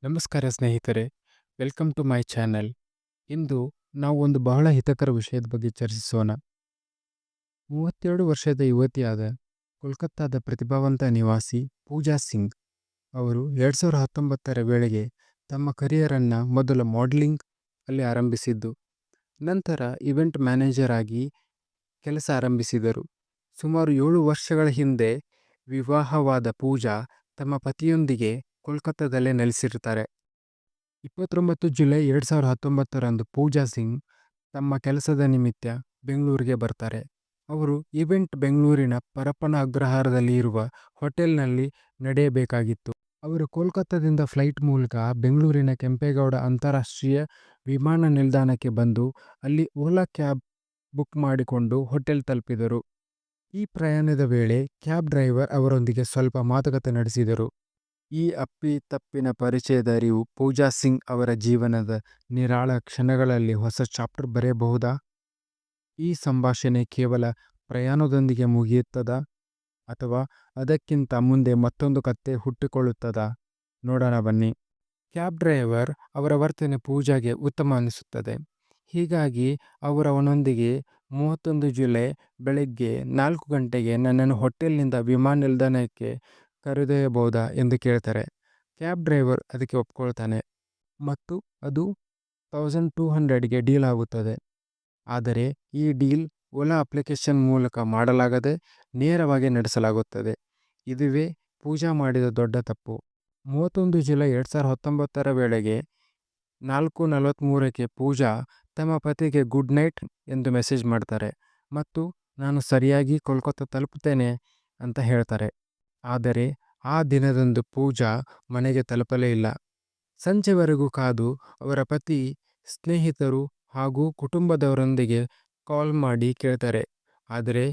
ನಮಸ್ಕಾರ ಸ್ನೇಹಿತರೆ, welcome to my channel. ಇಂದು ನಾವು ಒಂದು ಬಹಳ ಹಿತಕರ ವಿಷಯದ ಬಗ್ಗೆ ಚರ್ಚಿಸೋಣ. 32 ವರ್ಷದ ಯುವತಿಯಾದ ಕೋಲ್ಕತ್ತಾದ ಪ್ರತಿಭಾವಂತ ನಿವಾಸಿ ಪೂಜಾ ಸಿಂಗ್ ಅವರು 2019ರ ವೇಳೆಗೆ ತಮ್ಮ ಕರಿಯರನ್ನು ಮೊದಲು ಮಾಡೆಲಿಂಗ್ ಅಲ್ಲಿ ಆರಂಭಿಸಿದ್ದು, ನಂತರ ಇವೆಂಟ್ ಮ್ಯಾನೇಜರ್ ಆಗಿ ಕೆಲಸ ಆರಂಭಿಸಿದರು. ಸುಮಾರು 7 ವರ್ಷಗಳ ಹಿಂದೆ ವಿವಾಹವಾದ ಪೂಜಾ ತಮ್ಮ ಪತಿಯೊಂದಿಗೆ ಕೋಲ್ಕತ್ತಾದಲ್ಲೇ ನೆಲೆಸಿರ್ತಾರೆ. 29 ಜುಲೈ 2019ರಂದು ಪೂಜಾ ಸಿಂಗ್ ತಮ್ಮ ಕೆಲಸದ ನಿಮಿತ್ತ ಬೆಂಗಳೂರಿಗೆ ಬರ್ತಾರೆ. ಅವರು ಇವೆಂಟ್ ಬೆಂಗಳೂರಿನ ಪರಪ್ಪನ ಅಗ್ರಹಾರದಲ್ಲಿ ಇರುವ ಹೋಟೆಲ್ನಲ್ಲಿ ನಡೆಯಬೇಕಾಗಿತ್ತು. ಅವರು ಕೋಲ್ಕತ್ತಾದಿಂದ ಫ್ಲೈಟ್ ಮೂಲಕ ಬೆಂಗಳೂರಿನ ಕೆಂಪೇಗೌಡ ಅಂತಾರಾಷ್ಟ್ರೀಯ ವಿಮಾನ ನಿಲ್ದಾಣಕ್ಕೆ ಬಂದು ಅಲ್ಲಿ ಓಲಾ ಕ್ಯಾಬ್ ಬುಕ್ ಮಾಡಿಕೊಂಡು ಹೋಟೆಲ್ ತಲುಪಿದರು. ಈ ಪ್ರಯಾಣದ ವೇಳೆ ಕ್ಯಾಬ್ ಡ್ರೈವರ್ ಅವರೊಂದಿಗೆ ಸ್ವಲ್ಪ ಮಾತುಕತೆ ನಡೆಸಿದರು. ಈ ಅಪ್ಪಿತಪ್ಪಿನ ಪರಿಚಯದ ಅರಿವು ಪೂಜಾ ಸಿಂಗ್ ಅವರ ಜೀವನದ ನಿರಾಳ ಕ್ಷಣಗಳಲ್ಲಿ ಹೊಸ ಚಾಪ್ಟರ್ ಬರೆಯಬಹುದಾ? ಈ ಸಂಭಾಷಣೆ ಕೇವಲ ಪ್ರಯಾಣದೊಂದಿಗೆ ಮುಗಿಯುತ್ತದಾ, ಅಥವಾ ಅದಕ್ಕಿಂತ ಮುಂದೆ ಮತ್ತೊಂದು ಕಥೆ ಹುಟ್ಟಿಕೊಳ್ಳುತ್ತದಾ? ನೋಡೋಣ ಬನ್ನಿ. ಕ್ಯಾಬ್ ಡ್ರೈವರ್ ಅವರ ವರ್ತನೆ ಪೂಜಾಗೆ ಉತ್ತಮ ಅನಿಸುತ್ತದೆ. ಹೀಗಾಗಿ ಅವರು ಅವನೊಂದಿಗೆ 31 ಜುಲೈ ಬೆಳಗ್ಗೆ 4 ಗಂಟೆಗೆ ನನ್ನನ್ನು ಹೋಟೆಲ್ನಿಂದ ವಿಮಾನ ನಿಲ್ದಾಣಕ್ಕೆ ಕರೆದೊಯ್ಯಬಹುದಾ ಎಂದು ಕೇಳ್ತಾರೆ. ಕ್ಯಾಬ್ ಡ್ರೈವರ್ ಅದಕ್ಕೆ ಒಪ್ಕೊಳ್ತಾನೆ ಮತ್ತು ಅದು 1200ಗೆ ಡೀಲ್ ಆಗುತ್ತದೆ. ಆದರೆ ಈ ಡೀಲ್ ಓಲಾ ಅಪ್ಲಿಕೇಶನ್ ಮೂಲಕ ಮಾಡಲಾಗದೆ ನೇರವಾಗಿ ನಡೆಸಲಾಗುತ್ತದೆ. ಇದುವೇ ಪೂಜಾ ಮಾಡಿದ ದೊಡ್ಡ ತಪ್ಪು. 31 ಜುಲೈ 2019ರ ವೇಳೆಗೆ 4:43ಕ್ಕೆ ಪೂಜಾ ತಮ್ಮ ಪತಿಗೆ ಗುಡ್ ನೈಟ್ ಎಂದು ಮೆಸೇಜ್ ಮಾಡ್ತಾರೆ ಮತ್ತು ನಾನು ಸರಿಯಾಗಿ ಕೋಲ್ಕತ್ತಾ ತಲುಪುತ್ತೇನೆ ಅಂತ ಹೇಳ್ತಾರೆ. ಆದರೆ ಆ ದಿನದಂದು ಪೂಜಾ ಮನೆಗೆ ತಲುಪಲೇ ಇಲ್ಲ. ಸಂಜೆವರೆಗೂ ಕಾದು ಅವರ ಪತಿ, ಸ್ನೇಹಿತರು ಹಾಗೂ ಕುಟುಂಬದವರೊಂದಿಗೆ ಕಾಲ್ ಮಾಡಿ ಕೇಳ್ತಾರೆ. ಆದರೆ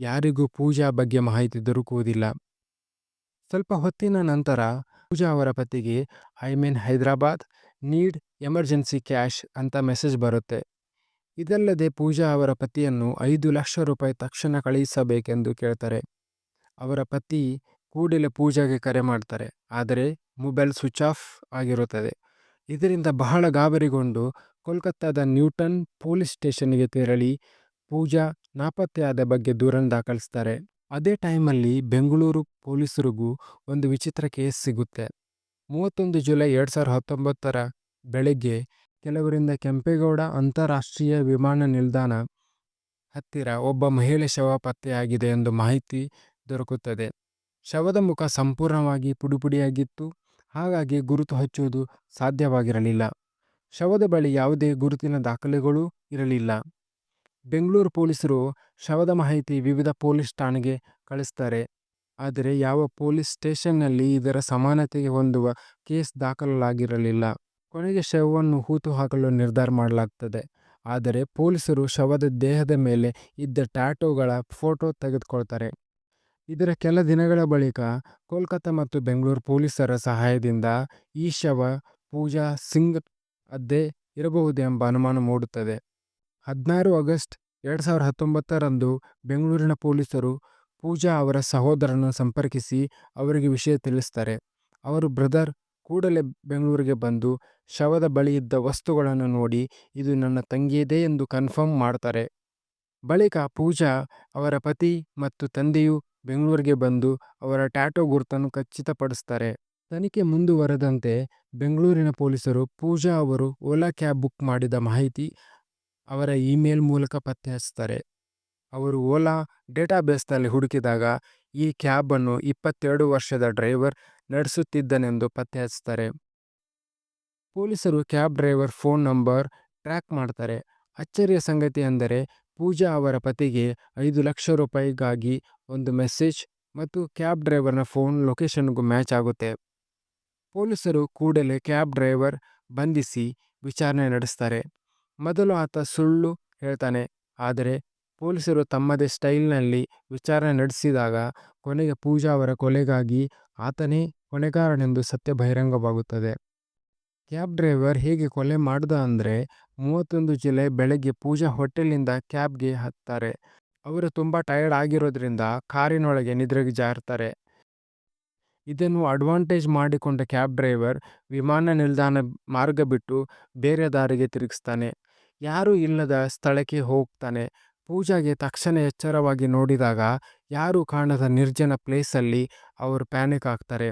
ಯಾರಿಗೂ ಪೂಜಾ ಬಗ್ಗೆ ಮಾಹಿತಿ ದೊರಕುವುದಿಲ್ಲ. ಸ್ವಲ್ಪ ಹೊತ್ತಿನ ನಂತರ ಪೂಜಾ ಅವರ ಪತಿಗೆ I in Hyderabad, need emergency cash ಅಂತ ಮೆಸೇಜ್ ಬರುತ್ತೆ. ಇದಲ್ಲದೆ ಪೂಜಾ ಅವರ ಪತಿಯನ್ನು 5 ಲಕ್ಷ ರೂಪಾಯಿ ತಕ್ಷಣ ಕಳುಹಿಸಬೇಕೆಂದು ಕೇಳ್ತಾರೆ. ಅವರ ಪತಿ ಕೂಡಲೇ ಪೂಜಾಗೆ ಕರೆ ಮಾಡ್ತಾರೆ, ಆದರೆ ಮೊಬೈಲ್ ಸ್ವಿಚ್ ಆಫ್ ಆಗಿರುತ್ತದೆ. ಇದರಿಂದ ಬಹಳ ಗಾಬರಿಗೊಂಡು ಕೋಲ್ಕತ್ತಾದ ನ್ಯೂಟನ್ ಪೊಲೀಸ್ ಸ್ಟೇಷನ್ಗೆ ತೆರಳಿ ಪೂಜಾ ನಾಪತ್ತೆಯಾದ ಬಗ್ಗೆ ದೂರನ್ನು ದಾಖಲಿಸ್ತಾರೆ. ಅದೇ ಟೈಮಲ್ಲಿ ಬೆಂಗಳೂರು ಪೊಲೀಸರಿಗೂ ಒಂದು ವಿಚಿತ್ರ ಕೇಸ್ ಸಿಗುತ್ತೆ. 31 ಜುಲೈ 2019ರ ಬೆಳಗ್ಗೆ ಕೆಲವರಿಂದ ಕೆಂಪೇಗೌಡ ಅಂತಾರಾಷ್ಟ್ರೀಯ ವಿಮಾನ ನಿಲ್ದಾಣ ಹತ್ತಿರ ಒಬ್ಬ ಮಹಿಳೆ ಶವ ಪತ್ತೆಯಾಗಿದೆ ಎಂದು ಮಾಹಿತಿ ದೊರಕುತ್ತದೆ. ಶವದ ಮುಖ ಸಂಪೂರ್ಣವಾಗಿ ಪುಡಿಪುಡಿಯಾಗಿತ್ತು, ಹಾಗಾಗಿ ಗುರುತು ಹಚ್ಚುವುದು ಸಾಧ್ಯವಾಗಿರಲಿಲ್ಲ. ಶವದ ಬಳಿ ಯಾವುದೇ ಗುರುತಿನ ದಾಖಲೆಗಳೂ ಇರಲಿಲ್ಲ. ಬೆಂಗಳೂರು ಪೊಲೀಸರು ಶವದ ಮಾಹಿತಿ ವಿವಿಧ ಪೊಲೀಸ್ ಠಾಣೆಗೆ ಕಳಿಸ್ತಾರೆ. ಆದರೆ ಯಾವ ಪೊಲೀಸ್ ಸ್ಟೇಷನ್ನಲ್ಲಿ ಇದರ ಸಮಾನತೆಗೆ ಹೊಂದುವ ಕೇಸ್ ದಾಖಲಾಗಿರಲಿಲ್ಲ. ಕೊನೆಗೆ ಶವವನ್ನು ಹೂತು ಹಾಕಲು ನಿರ್ಧಾರ ಮಾಡಲಾಗ್ತದೆ. ಆದರೆ ಪೊಲೀಸರು ಶವದ ದೇಹದ ಮೇಲೆ ಇದ್ದ ಟ್ಯಾಟೂಗಳ ಫೋಟೋ ತೆಗೆದುಕೊಳ್ತಾರೆ. ಇದರ ಕೆಲ ದಿನಗಳ ಬಳಿಕ ಕೋಲ್ಕತ್ತಾ ಮತ್ತು ಬೆಂಗಳೂರು ಪೊಲೀಸರ ಸಹಾಯದಿಂದ ಈ ಶವ ಪೂಜಾ ಸಿಂಗ್ ಅದ್ದೇ ಇರಬಹುದೆಂಬ ಅನುಮಾನ ಮೂಡುತ್ತದೆ. 16 ಆಗಸ್ಟ್ 2019ರಂದು ಬೆಂಗಳೂರಿನ ಪೊಲೀಸರು ಪೂಜಾ ಅವರ ಸಹೋದರನ ಸಂಪರ್ಕಿಸಿ ಅವರಿಗೆ ವಿಷಯ ತಿಳಿಸ್ತಾರೆ. ಅವರು ಬ್ರದರ್ ಕೂಡಲೇ ಬೆಂಗಳೂರಿಗೆ ಬಂದು ಶವದ ಬಳಿ ಇದ್ದ ವಸ್ತುಗಳನ್ನು ನೋಡಿ ಇದು ನನ್ನ ತಂಗಿಯದೇ ಎಂದು ಕನ್ಫರ್ಮ್ ಮಾಡ್ತಾರೆ. ಬಳಿಕ ಪೂಜಾ ಅವರ ಪತಿ ಮತ್ತು ತಂದೆಯು ಬೆಂಗಳೂರಿಗೆ ಬಂದು ಅವರ ಟ್ಯಾಟೂ ಗುರುತನ್ನು ಖಚಿತಪಡಿಸ್ತಾರೆ. ತನಿಖೆ ಮುಂದುವರೆದಂತೆ ಬೆಂಗಳೂರಿನ ಪೊಲೀಸರು ಪೂಜಾ ಅವರು ಓಲಾ ಕ್ಯಾಬ್ ಬುಕ್ ಮಾಡಿದ ಮಾಹಿತಿ ಅವರ ಇಮೇಲ್ ಮೂಲಕ ಪತ್ತೆ ಹಚ್ತಾರೆ. ಅವರು ಓಲಾ ಡೇಟಾಬೇಸ್ನಲ್ಲಿ ಹುಡುಕಿದಾಗ ಈ ಕ್ಯಾಬನ್ನು 22 ವರ್ಷದ ಡ್ರೈವರ್ ನಡೆಸುತ್ತಿದ್ದನೆಂದು ಪತ್ತೆ ಹಚ್ತಾರೆ. ಪೊಲೀಸರು cab driver phone number track ಮಾಡ್ತಾರೆ. ಅಚ್ಚರಿಯ ಸಂಗತಿ ಎಂದರೆ ಪೂಜಾ ಅವರ ಪತಿಗೆ 5 ಲಕ್ಷ ರೂಪಾಯಿಗಾಗಿ ಒಂದು ಮೆಸೇಜ್ ಮತ್ತು ಕ್ಯಾಬ್ ಡ್ರೈವರ್ನ ಫೋನ್ ಲೊಕೇಶನ್ಗೂ ಮ್ಯಾಚ್ ಆಗುತ್ತೆ. ಪೊಲೀಸರು ಕೂಡಲೇ ಕ್ಯಾಬ್ ಡ್ರೈವರ್ ಬಂಧಿಸಿ ವಿಚಾರಣೆ ನಡೆಸ್ತಾರೆ. ಮೊದಲು ಆತ ಸುಳ್ಳು ಹೇಳ್ತಾನೆ, ಆದರೆ ಪೊಲೀಸರು ತಮ್ಮದೇ ಸ್ಟೈಲ್ನಲ್ಲಿ ವಿಚಾರಣೆ ನಡೆಸಿದಾಗ ಕೊನೆಗೆ ಪೂಜಾ ಅವರ ಕೊಲೆಗಾಗಿ ಆತನೇ ಹೊಣೆಗಾರನೆಂದು ಸತ್ಯ ಬಹಿರಂಗವಾಗುತ್ತದೆ. ಕ್ಯಾಬ್ ಡ್ರೈವರ್ ಹೇಗೆ ಕೊಲೆ ಮಾಡ್ದ ಅಂದರೆ 31 ಜುಲೈ ಬೆಳಗ್ಗೆ ಪೂಜಾ ಹೋಟೆಲ್ನಿಂದ ಕ್ಯಾಬ್ಗೆ ಹತ್ತಾರೆ. ಅವರು ತುಂಬ ಟಯರ್ಡ್ ಆಗಿರೋದ್ರಿಂದ ಕಾರಿನೊಳಗೆ ನಿದ್ರೆಗೆ ಜಾರ್ತಾರೆ. ಇದನ್ನು ಅಡ್ವಾಂಟೇಜ್ ಮಾಡಿಕೊಂಡ ಕ್ಯಾಬ್ ಡ್ರೈವರ್ ವಿಮಾನ ನಿಲ್ದಾಣ ಮಾರ್ಗ ಬಿಟ್ಟು ಬೇರೆ ದಾರಿಗೆ ತಿರುಗಿಸ್ತಾನೆ. ಯಾರೂ ಇಲ್ಲದ ಸ್ಥಳಕ್ಕೆ ಹೋಗ್ತಾನೆ. ಪೂಜಾಗೆ ತಕ್ಷಣ ಎಚ್ಚರವಾಗಿ ನೋಡಿದಾಗ ಯಾರೂ ಕಾಣದ ನಿರ್ಜನ ಪ್ಲೇಸಲ್ಲಿ ಅವರು ಪ್ಯಾನಿಕ್ ಆಗ್ತಾರೆ.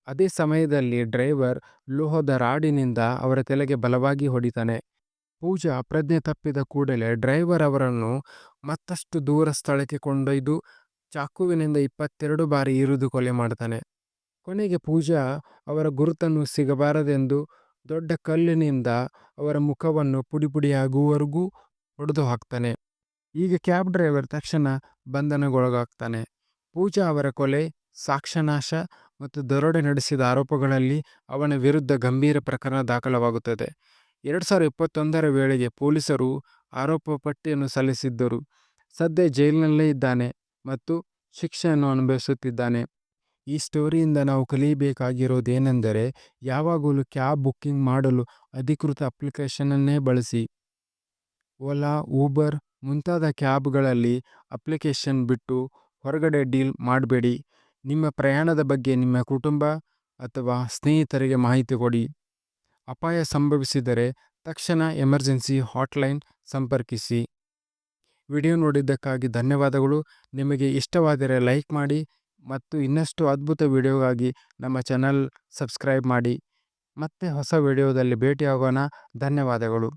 ಅದೇ ಸಮಯದಲ್ಲಿ ಡ್ರೈವರ್ ಲೋಹದ ರಾಡಿನಿಂದ ಅವರ ತಲೆಗೆ ಬಲವಾಗಿ ಹೊಡಿತಾನೆ. ಪೂಜಾ ಪ್ರಜ್ಞೆ ತಪ್ಪಿದ ಕೂಡಲೇ ಡ್ರೈವರ್ ಅವರನ್ನು ಮತ್ತಷ್ಟು ದೂರ ಸ್ಥಳಕ್ಕೆ ಕೊಂಡೊಯ್ದು ಚಾಕುವಿನಿಂದ 22 ಬಾರಿ ಇರಿದು ಕೊಲೆ ಮಾಡ್ತಾನೆ. ಕೊನೆಗೆ ಪೂಜಾ ಅವರ ಗುರುತನ್ನು ಸಿಗಬಾರದೆಂದು ದೊಡ್ಡ ಕಲ್ಲಿನಿಂದ ಅವರ ಮುಖವನ್ನು ಪುಡಿಪುಡಿಯಾಗುವವರೆಗೂ ಹೊಡೆದು ಹಾಕ್ತಾನೆ. ಈಗ ಕ್ಯಾಬ್ ಡ್ರೈವರ್ ತಕ್ಷಣ ಬಂಧನಗೊಳಗಾಗ್ತಾನೆ. ಪೂಜಾ ಅವರ ಕೊಲೆ, ಸಾಕ್ಷ್ಯನಾಶ ಮತ್ತು ದರೋಡೆ ನಡೆಸಿದ ಆರೋಪಗಳಲ್ಲಿ ಅವನ ವಿರುದ್ಧ ಗಂಭೀರ ಪ್ರಕರಣ ದಾಖಲಾಗುತ್ತದೆ. 2021ರ ವೇಳೆಗೆ ಪೊಲೀಸರು ಆರೋಪ ಪಟ್ಟಿಯನ್ನು ಸಲ್ಲಿಸಿದ್ದರು. ಸದ್ಯ ಜೈಲಿನಲ್ಲೇ ಇದ್ದಾನೆ ಮತ್ತು ಶಿಕ್ಷೆಯನ್ನು ಅನುಭವಿಸುತ್ತಿದ್ದಾನೆ. ಈ ಸ್ಟೋರಿಯಿಂದ ನಾವು ಕಲಿಯಬೇಕಾಗಿರೋದೇನೆಂದರೆ, ಯಾವಾಗಲೂ ಕ್ಯಾಬ್ ಬುಕ್ಕಿಂಗ್ ಮಾಡಲು ಅಧಿಕೃತ ಅಪ್ಲಿಕೇಶನನ್ನೇ ಬಳಸಿ. ಓಲಾ, ಊಬರ್ ಮುಂತಾದ ಕ್ಯಾಬ್ಗಳಲ್ಲಿ ಅಪ್ಲಿಕೇಶನ್ ಬಿಟ್ಟು ಹೊರಗಡೆ ಡೀಲ್ ಮಾಡಬೇಡಿ. ನಿಮ್ಮ ಪ್ರಯಾಣದ ಬಗ್ಗೆ ನಿಮ್ಮ ಕುಟುಂಬ ಅಥವಾ ಸ್ನೇಹಿತರಿಗೆ ಮಾಹಿತಿ ಕೊಡಿ. ಅಪಾಯ ಸಂಭವಿಸಿದರೆ ತಕ್ಷಣ ಎಮರ್ಜೆನ್ಸಿ ಹಾಟ್ಲೈನ್ ಸಂಪರ್ಕಿಸಿ. ವಿಡಿಯೋ ನೋಡಿದ್ದಕ್ಕಾಗಿ ಧನ್ಯವಾದಗಳು. ನಿಮಗೆ ಇಷ್ಟವಾದರೆ ಲೈಕ್ ಮಾಡಿ ಮತ್ತು ಇನ್ನಷ್ಟು ಅದ್ಭುತ ವಿಡಿಯೋಗಾಗಿ ನಮ್ಮ ಚಾನಲ್ ಸಬ್ಸ್ಕ್ರೈಬ್ ಮಾಡಿ. ಮತ್ತೆ ಹೊಸ ವಿಡಿಯೋದಲ್ಲಿ ಭೇಟಿಯಾಗೋಣ. ಧನ್ಯವಾದಗಳು.